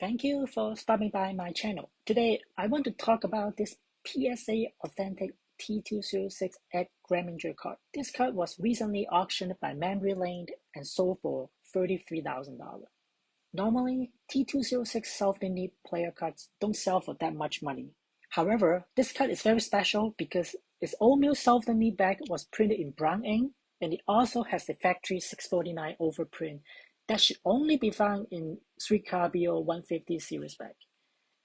Thank you for stopping by my channel. Today, I want to talk about this PSA authentic T206 at Greminger card. This card was recently auctioned by Memory Lane and sold for $33,000. Normally, T206 self-knit player cards don't sell for that much money. However, this card is very special because its oatmeal self-knit back was printed in brown ink, and it also has the factory 649 overprint that should only be found in 3Carbio 150 series back.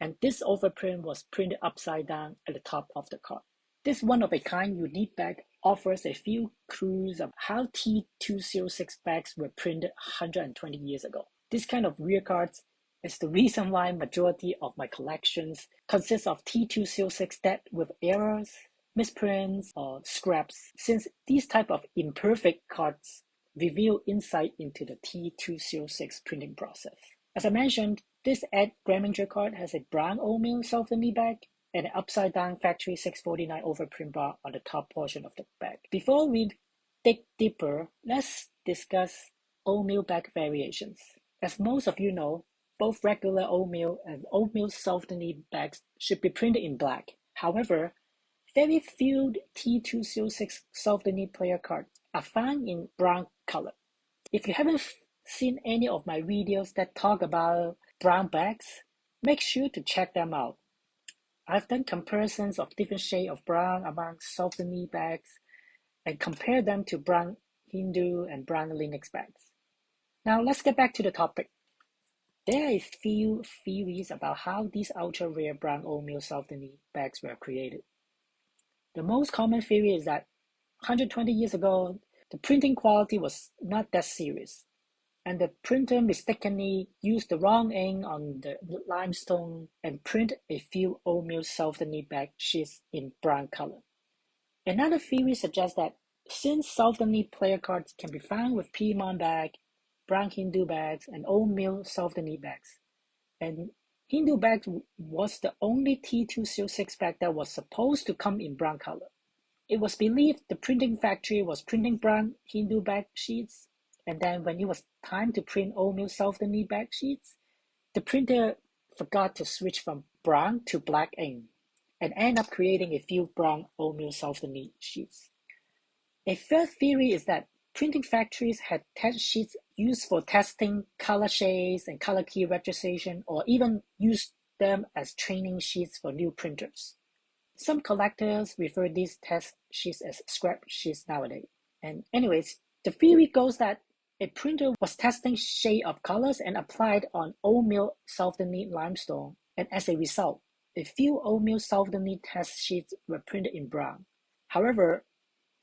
And this overprint was printed upside down at the top of the card. This one-of-a-kind unique bag offers a few clues of how T206 bags were printed 120 years ago. This kind of rare cards is the reason why majority of my collections consists of T206 that with errors, misprints, or scraps, since these type of imperfect cards reveal insight into the T206 printing process. As I mentioned, this Ed Greminger card has a brown oatmeal self-knit bag and an upside-down factory 649 overprint bar on the top portion of the bag. Before we dig deeper, let's discuss oatmeal bag variations. As most of you know, both regular oatmeal and oatmeal self-knit bags should be printed in black. However, very few T206 self-knit player cards are found in brown color. If you haven't seen any of my videos that talk about brown bags, make sure to check them out. I've done comparisons of different shades of brown among self-knit bags and compare them to brown Hindu and brown Linux bags. Now let's get back to the topic. There are a few theories about how these ultra-rare brown oatmeal self-knit bags were created. The most common theory is that 120 years ago, the printing quality was not that serious, and the printer mistakenly used the wrong ink on the limestone and print a few oatmeal self-knit bag sheets in brown color. Another theory suggests that since self-knit player cards can be found with Piedmont bag, brown Hindu bags, and oatmeal self-knit bags, and Hindu bag was the only T206 bag that was supposed to come in brown color. It was believed the printing factory was printing brown Hindu bag sheets, and then when it was time to print oatmeal self-knit bag sheets, the printer forgot to switch from brown to black ink, and ended up creating a few brown oatmeal self-knit sheets. A third theory is that printing factories had test sheets used for testing color shades and color key registration, or even used them as training sheets for new printers. Some collectors refer these test sheets as scrap sheets nowadays. And anyways, the theory goes that a printer was testing shade of colors and applied on oatmeal self-knit limestone, and as a result, a few oatmeal self-knit test sheets were printed in brown. However,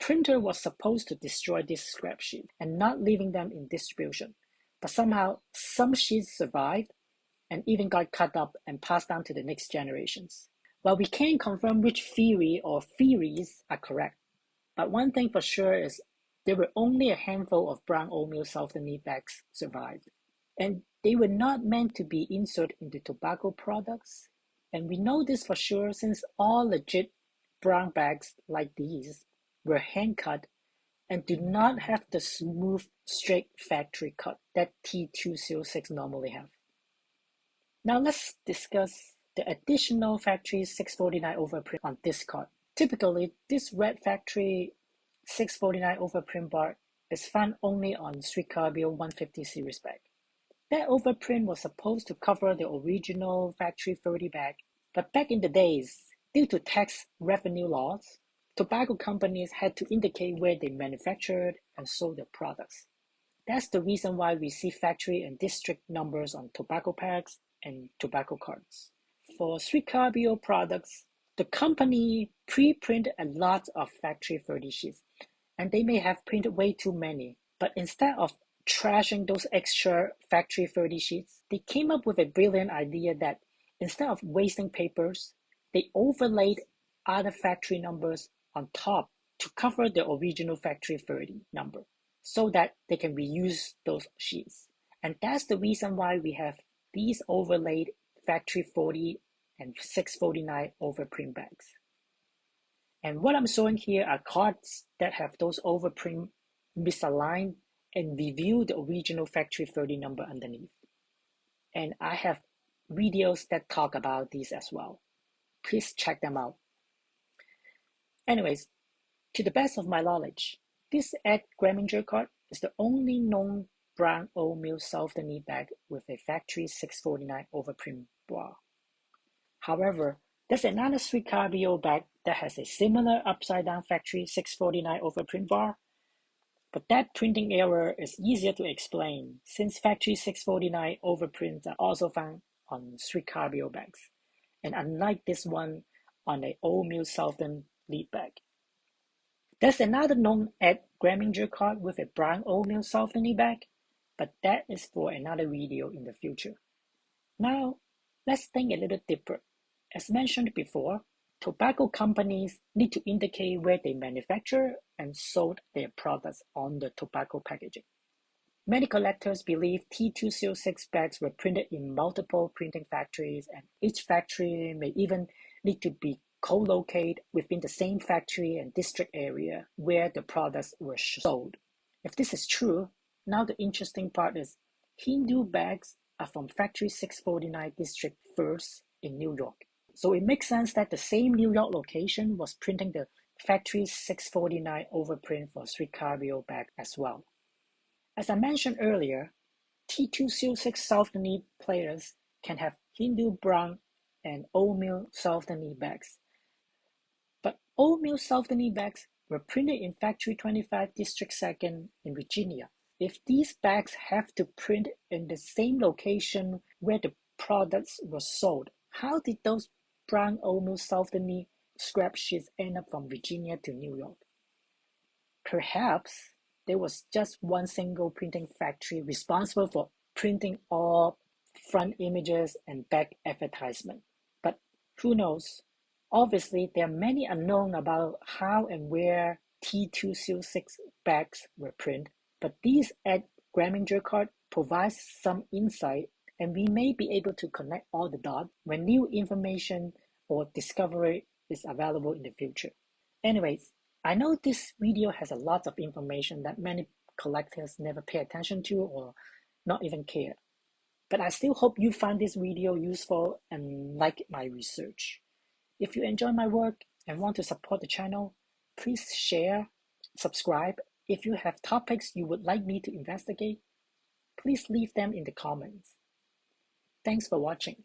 printer was supposed to destroy these scrap sheets and not leaving them in distribution, but somehow some sheets survived and even got cut up and passed down to the next generations. Well, we can't confirm which theory or theories are correct, but one thing for sure is there were only a handful of brown oatmeal self-knit bags survived, and they were not meant to be inserted into tobacco products. And we know this for sure since all legit brown bags like these were hand-cut and do not have the smooth, straight factory cut that T206 normally have. Now let's discuss the additional factory 649 overprint on this card. Typically, this red factory 649 overprint bar is found only on 3Carbio 150 series bag. That overprint was supposed to cover the original factory 30 bag, but back in the days, due to tax revenue laws, tobacco companies had to indicate where they manufactured and sold their products. That's the reason why we see factory and district numbers on tobacco packs and tobacco cards. For 3Carbio products, the company pre-printed a lot of factory 30 sheets, and they may have printed way too many, but instead of trashing those extra factory 30 sheets, they came up with a brilliant idea that instead of wasting papers, they overlaid other factory numbers on top to cover the original factory 30 number so that they can reuse those sheets. And that's the reason why we have these overlaid factory 40 and 649 overprint bags. And what I'm showing here are cards that have those overprint misaligned and reveal the original factory 30 number underneath. And I have videos that talk about these as well. Please check them out. Anyways, to the best of my knowledge, this Ed Greminger card is the only known brown oatmeal soft-knee bag with a factory 649 overprint bra. However, there's another Sweet Cardio bag that has a similar upside-down factory 649 overprint bar, but that printing error is easier to explain since factory 649 overprints are also found on Sweet Cardio bags, and unlike this one, on a oatmeal softened lead bag. There's another known Ed Greminger card with a brown oatmeal softening bag, but that is for another video in the future. Now, let's think a little deeper. As mentioned before, tobacco companies need to indicate where they manufacture and sold their products on the tobacco packaging. Many collectors believe T206 bags were printed in multiple printing factories, and each factory may even need to be co-located within the same factory and district area where the products were sold. If this is true, now the interesting part is Hindu bags are from Factory 649 District 1st in New York. So it makes sense that the same New York location was printing the Factory 649 overprint for Sweet Cardio bag as well. As I mentioned earlier, T206 soft-knee players can have Hindu brown and oatmeal soft-knee bags. But oatmeal soft-knee bags were printed in Factory 25 District 2nd in Virginia. If these bags have to print in the same location where the products were sold, how did those brown oatmeal soft-knee scrap sheets end up from Virginia to New York? Perhaps there was just one single printing factory responsible for printing all front images and back advertisement. But who knows? Obviously, there are many unknown about how and where T206 bags were printed, but these Ed Greminger card provides some insight, and we may be able to connect all the dots when new information or discovery is available in the future. Anyways, I know this video has a lot of information that many collectors never pay attention to or not even care. But I still hope you find this video useful and like my research. If you enjoy my work and want to support the channel, please share, subscribe. If you have topics you would like me to investigate, please leave them in the comments. Thanks for watching.